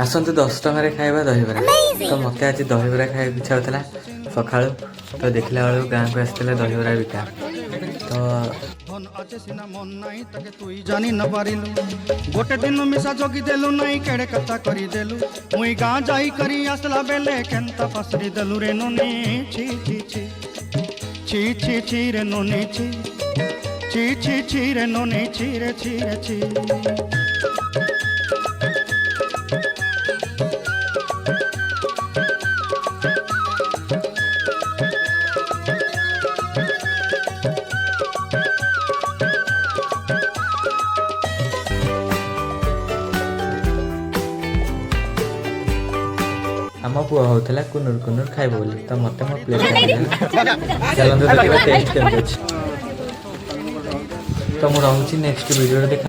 आसतु 10 टकर खाଇବା ଦହିବରା तो मत आज दहीबरा खाଇବା इच्छा होता सका तो देखला बेलू गाँव को आसते दहीबरा बिका तो जानी न पारिलु गोटे दिन मिसा जगी देलु नहीं केड़े कथा करी देलु मुई गाँ जाई करी आसला बेले केंता पसरी देलु रे नोनी छी छी छी छी छी छी रे नोनी छी छी छी छी रे नोनी छी रे छी रे छी आम पुआ होता कुनुर कुनुर खाइब बोली तो मत मो प्लेट चलते टेस्ट कर तो मुझे नेक्स्ट वीडियो देखा।